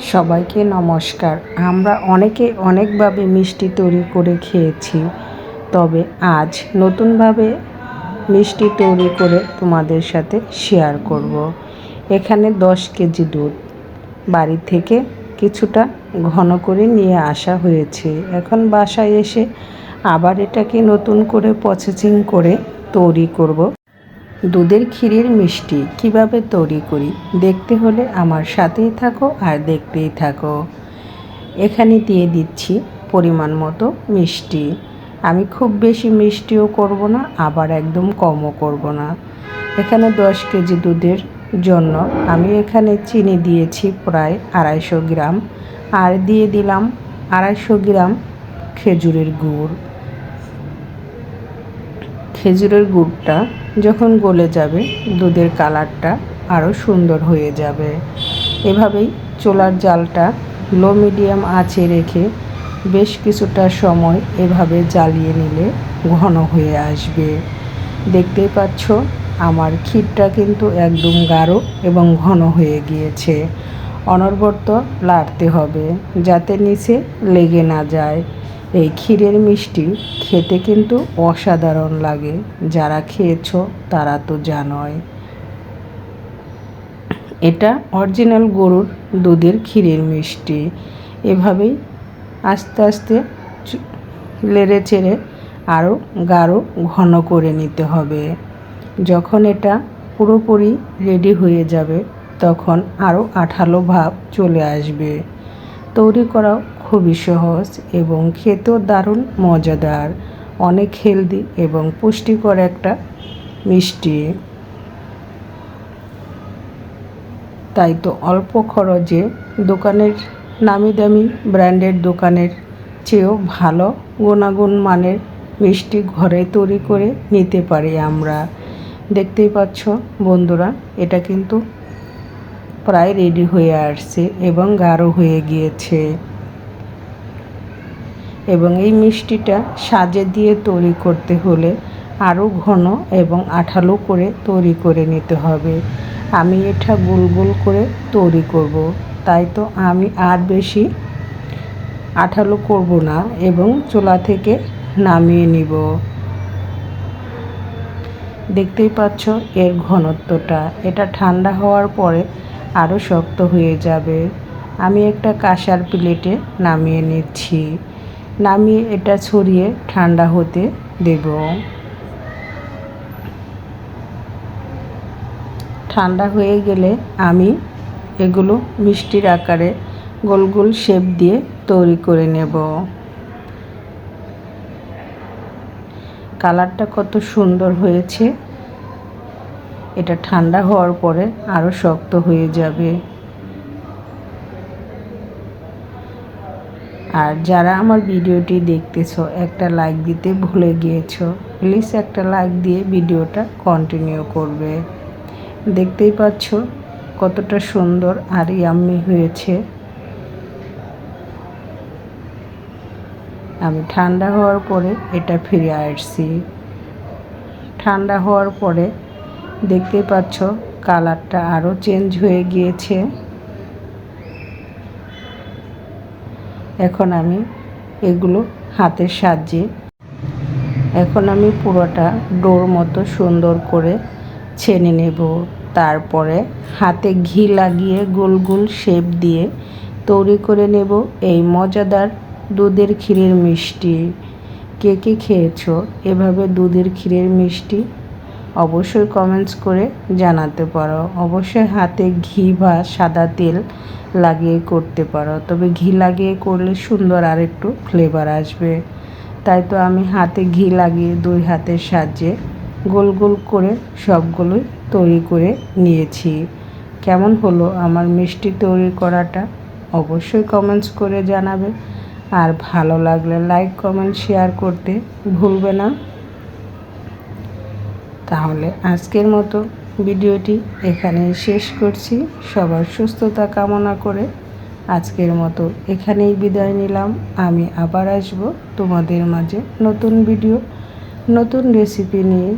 সবাইকে নমস্কার। আমরা অনেকে অনেকভাবে মিষ্টি তৈরি করে খেয়েছি, তবে আজ নতুনভাবে মিষ্টি তৈরি করে তোমাদের সাথে শেয়ার করব। এখানে 10 কেজি দুধ বাড়ি থেকে কিছুটা ঘন করে নিয়ে আসা হয়েছে। এখন বাসায় এসে আবার এটাকে নতুন করে প্রসেসিং করে তৈরি করব। দুধের ক্ষীরের মিষ্টি কিভাবে তৈরি করি দেখতে হলে আমার সাথেই থাকো আর দেখতেই থাকো। এখানে দিয়ে দিচ্ছি পরিমাণ মতো মিষ্টি। আমি খুব বেশি মিষ্টিও করব না, আবার একদম কমও করব না। এখানে 10 কেজি দুধের জন্য আমি এখানে চিনি দিয়েছি প্রায় 250 গ্রাম, আর দিয়ে দিলাম 250 গ্রাম খেজুরের গুড়। খেজুরের গুড়টা যখন গলে যাবে, দুধের কালারটা আরও সুন্দর হয়ে যাবে। এভাবেই চুলার জালটা লো মিডিয়াম আঁচে রেখে বেশ কিছুটা সময় এভাবে জ্বালিয়ে নিলে ঘন হয়ে আসবে। দেখতেই পাচ্ছ আমার ক্ষীরটা কিন্তু একদম গাঢ় এবং ঘন হয়ে গিয়েছে। অনবরত নাড়তে হবে যাতে নিচে লেগে না যায়। এই ক্ষীরের মিষ্টি খেতে কিন্তু অসাধারণ লাগে, যারা খেয়েছো তারা তো জানোই। এটা অরিজিনাল গরুর দুধের ক্ষীরের মিষ্টি। এভাবেই আস্তে আস্তে নেড়ে চেড়ে আরও গাঢ় ঘন করে নিতে হবে। যখন এটা পুরোপুরি রেডি হয়ে যাবে, তখন আরও আঠালো ভাব চলে আসবে। তৈরি করাও খুবই সহজ এবং খেতেও দারুণ মজাদার, অনেক হেলদি এবং পুষ্টিকর একটা মিষ্টি। তাই তো অল্প খরচে দোকানের নামি দামি ব্র্যান্ডের দোকানের চেয়েও ভালো গুণাগুণ মানের মিষ্টি ঘরে তৈরি করে নিতে পারি আমরা। দেখতেই পাচ্ছ বন্ধুরা, এটা কিন্তু প্রায় রেডি হয়ে আসছে এবং গাঢ় হয়ে গিয়েছে। এবং এই মিষ্টিটা সাজে দিয়ে তৈরি করতে হলে আরও ঘন এবং আঠালো করে তৈরি করে নিতে হবে। আমি এটা গোল গোল করে তৈরি করব, তাই তো আমি আর বেশি আঠালো করব না এবং চুলা থেকে নামিয়ে নিব। দেখতেই পাচ্ছ এর ঘনত্বটা, এটা ঠান্ডা হওয়ার পরে আরও শক্ত হয়ে যাবে। আমি একটা কাঁসার প্লেটে নামিয়ে নিচ্ছি। নামিয়ে এটা ছড়িয়ে ঠান্ডা হতে দেব। ঠান্ডা হয়ে গেলে আমি এগুলো মিষ্টির আকারে গোল গোল শেপ দিয়ে তৈরি করে নেব। কালারটা কত সুন্দর হয়েছে। এটা ঠান্ডা হওয়ার পরে আরও শক্ত হয়ে যাবে। আর যারা আমার ভিডিওটি দেখতেছো একটা লাইক দিতে ভুলে গিয়েছো, প্লিজ একটা লাইক দিয়ে ভিডিওটা কন্টিনিউ করবে। দেখতেই পাচ্ছ কতটা সুন্দর আর ইয়াম্মি হয়েছে। আমি ঠান্ডা হওয়ার পরে এটা ফিরে আসছি। ঠান্ডা হওয়ার পরে দেখতেই পাচ্ছ কালারটা আরও চেঞ্জ হয়ে গিয়েছে। এখন আমি এগুলো হাতের সাহায্যে আমি পুরোটা ডোর মতো সুন্দর করে ছেনে নেব। তারপরে হাতে ঘি লাগিয়ে গোল গোল শেপ দিয়ে তৈরি করে নেব এই মজাদার দুধের ক্ষীরের মিষ্টি। কে কে খেয়েছো এভাবে দুধের ক্ষীরের মিষ্টি? অবশ্যই কমেন্টস করে জানাতে পারো। অবশ্যই হাতে ঘি বা সাদা তেল লাগিয়ে করতে পারো, তবে ঘি লাগিয়ে করলে সুন্দর আর একটু ফ্লেভার আসবে। তাই তো আমি হাতে ঘি লাগিয়ে 2 হাতের সাহায্যে গোল গোল করে সবগুলোই তৈরি করে নিয়েছি। কেমন হলো আমার মিষ্টি তৈরি করাটা অবশ্যই কমেন্টস করে জানাবে। আর ভালো লাগলে লাইক কমেন্ট শেয়ার করতে ভুলবে না। তাহলে আজকের মতো ভিডিওটি এখানেই শেষ করছি। সবার সুস্থতা কামনা করে আজকের মতো এখানেই বিদায় নিলাম। আমি আবার আসব তোমাদের মাঝে নতুন ভিডিও, নতুন রেসিপি নিয়ে।